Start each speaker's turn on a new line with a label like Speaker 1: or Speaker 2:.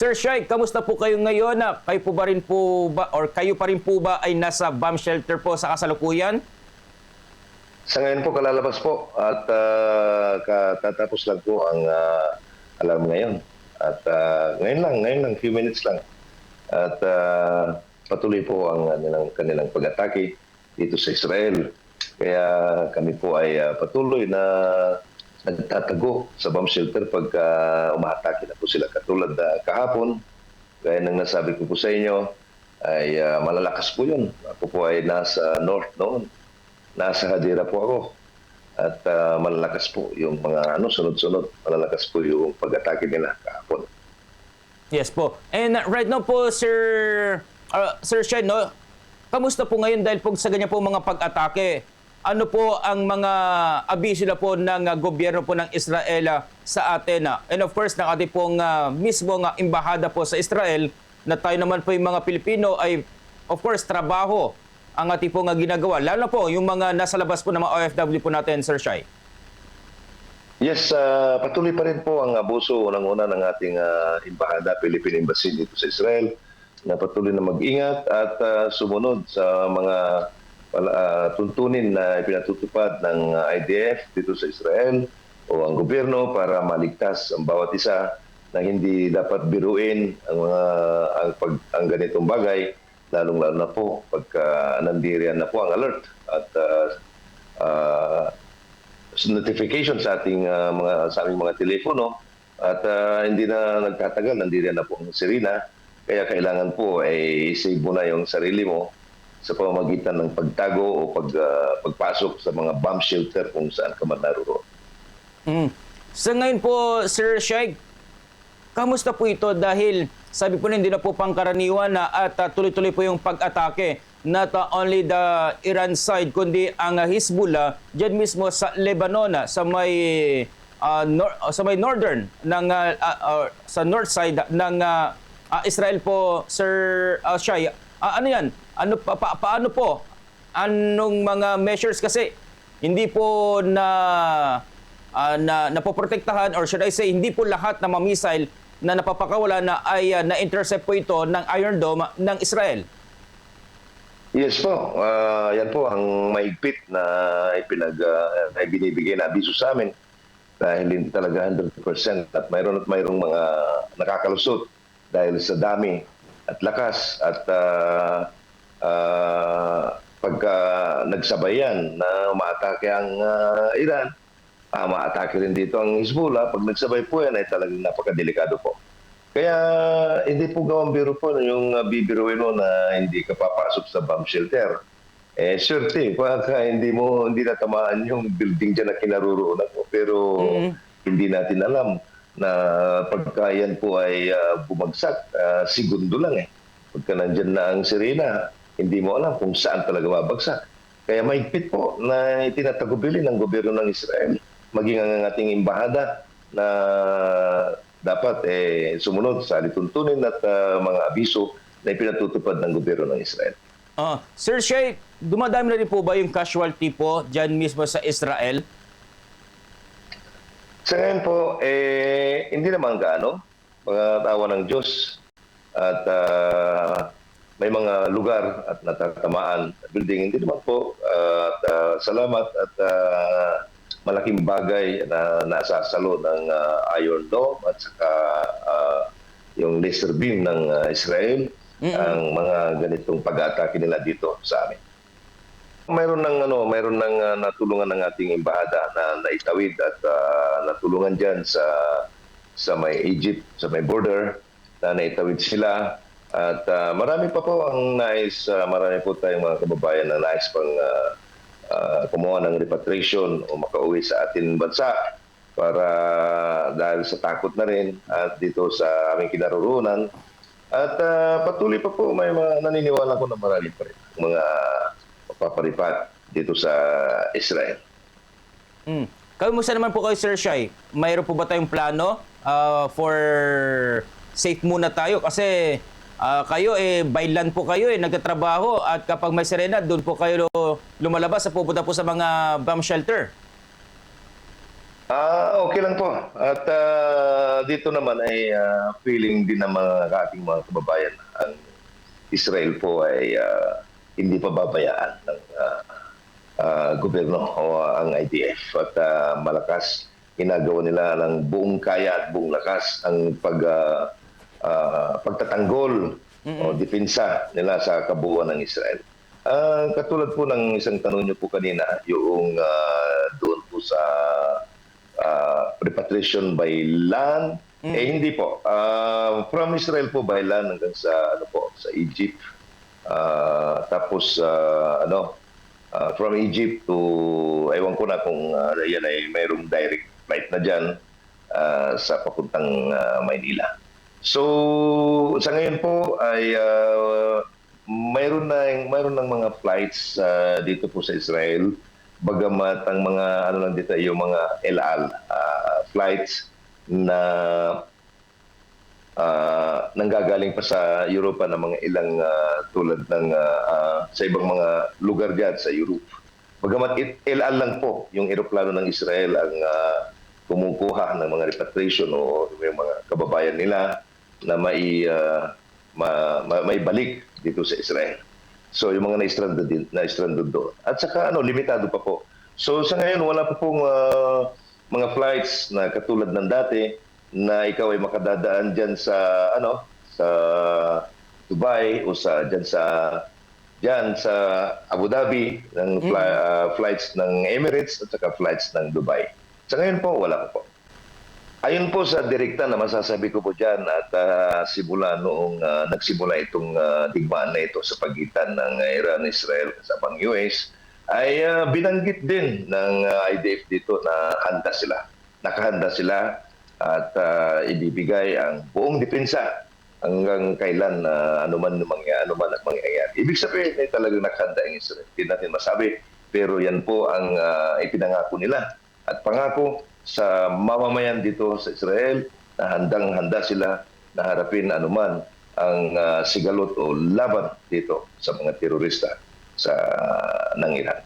Speaker 1: Sir Shai, kamusta po kayo ngayon? Kayo po ba rin po ba or kayo pa rin po ba ay nasa bomb shelter po sa kasalukuyan?
Speaker 2: Sa ngayon po kalalabas po at katatapos lang po ang alarm ngayon. At ngayon lang, few minutes lang. At patuloy po ang kanilang pag-atake dito sa Israel. Kaya kami po ay patuloy na nagtatago sa bomb shelter pagka umaatake na po sila. Katulad kahapon, gaya ng nasabi ko po sa inyo, ay malalakas po yun. Ako po ay nasa north noon. Nasa Hadira po ako. At malalakas po yung mga sunod-sunod. Malalakas po yung pag-atake nila kahapon.
Speaker 1: Yes po. And right now po, Sir Shai, no? Kamusta po ngayon dahil po sa ganyan po mga pag-atake? Ano po ang mga abiso na po ng gobyerno po ng Israel sa atin? And of course, ng ating pong mismo embahada po sa Israel na tayo naman po yung mga Pilipino ay of course trabaho ang ating pong ginagawa. Lalo na po yung mga nasa labas po ng mga OFW po natin, Sir Shai.
Speaker 2: Yes, patuloy pa rin po ang abuso unang-una ng ating embahada, Philippine Embassy dito sa Israel na patuloy na mag-ingat at sumunod sa mga tuntunin na ipinatutupad ng IDF dito sa Israel o ang gobyerno para maligtas ang bawat isa na hindi dapat biruin ang ganitong bagay, lalong-lalo na po pagka nandirian na po ang alert at notification sa aming mga telepono at hindi na nagtatagal, nandirian na po ang sirena. Kaya kailangan po ay save mo na yung sarili mo sa pamamagitan ng pagtago o pagpasok sa mga bomb shelter kung saan ka man naroon.
Speaker 1: Sa ngayon po, Sir Shai, kamusta po ito dahil sabi po hindi na po pangkaraniwan na at tuloy-tuloy po yung pag-atake not only the Iran side kundi ang Hezbollah diyan mismo sa Lebanon sa may northern ng sa north side ng Israel po, Sir Shai. Ano yan? Paano po? Anong mga measures kasi hindi po napoprotektahan or should I say hindi po lahat na missile na napapakawala na ay na-intercept po ito ng Iron Dome ng Israel.
Speaker 2: Yes po. Yan po ang maigpit na binibigay na abiso sa amin dahil hindi talaga 100% at mayroong mga nakakalusot dahil sa dami at lakas at pagka nagsabayan na umaatake ang Iran, umaatake rin dito ang Hezbollah. Pag nagsabay po yan ay talagang napakadelikado po. Kaya hindi po gawang biro po yung bibiruin mo na hindi ka papasok sa bomb shelter. Swerte, pagka hindi natamaan yung building dyan na kinaroroonan mo. Pero hindi natin alam na pagka yan po ay bumagsak, segundo lang Pagka nandyan na ang sirena, hindi mo alam kung saan talaga mabagsak. Kaya mahigpit po na itinatagubili ng gobyerno ng Israel, maging ang ating embahada na dapat sumunod sa alituntunin at mga abiso na ipinatutupad ng gobyerno ng Israel.
Speaker 1: Sir Shai, dumadami na rin po ba yung casualty po dyan mismo sa Israel?
Speaker 2: Sa ngayon po, hindi naman gaano. Mga tawa ng Diyos at may mga lugar at natatamaan building. Hindi naman po. Salamat at malaking bagay na nasasalo ng Iron Dome at saka yung laser beam ng Israel ang mga ganitong pag-atake nila dito sa amin. Mayroon ng natulungan ng ating embahada na naitawid at natulungan diyan sa may Egypt, sa may border na naitawid sila. At marami pa po marami po tayong mga kababayan na nais pang kumuha ng repatriation o makauwi sa ating bansa para dahil sa takot na rin at dito sa aming kinaroroonan. At patuloy pa po may mga naniniwala ko na marami pa rin mga paparipat dito sa Israel.
Speaker 1: Kamusta naman po kayo, Sir Shai? Mayroon po ba tayong plano for safe muna tayo? Kasi kayo by land po kayo nagtatrabaho at kapag may sirena doon po kayo lumalabas at pupunta po sa mga bomb shelter.
Speaker 2: Okay lang po. At dito naman ay feeling din ng mga ating mga kababayan ang Israel po ay hindi pa babayaan ng gobyerno o ang IDF. At malakas, ginagawa nila ng buong kaya at buong lakas ang pagtatanggol o depensa nila sa kabuuan ng Israel. Katulad po ng isang tanong niyo po kanina, yung doon po sa repatriation by land, hindi po. From Israel po by land hanggang sa ano po, sa Egypt. Tapos from Egypt to ewan ko na kung yan ay mayroong direct flight na diyan sa papuntang Maynila. So sa ngayon po ay mayroon ng mga flights dito po sa Israel, bagamat ang mga ano lang dito yung mga El Al flights na nanggagaling pa sa Europa ng mga ilang tulad ng sa ibang mga lugar diyan sa Europe. Bagamat El Al lang po yung eroplano ng Israel ang kumukuha ng mga repatriation o yung mga kababayan nila na may balik dito sa Israel. So yung mga na-stranded doon. At saka limitado pa po. So sa ngayon wala pa pong mga flights na katulad ng dati na ikaw ay makadadaan diyan sa sa Dubai o diyan sa Abu Dhabi ng flights ng Emirates at saka flights ng Dubai. Sa ngayon po wala pa po. Ayon po sa direkta na masasabi ko po dyan at simula noong nagsimula itong digmaan na ito sa pagitan ng Iran, Israel kasabang US, ay binanggit din ng IDF dito na handa sila. Nakahanda sila at ibibigay ang buong depensa hanggang kailan anuman ang mangyayari. Ibig sabihin ay talagang nakahanda ang Israel. Hindi natin masabi, pero yan po ang ipinangako nila. At pangako sa mamamayan dito sa Israel na handang-handa sila na harapin anuman ang sigalot o laban dito sa mga terorista ng Iran.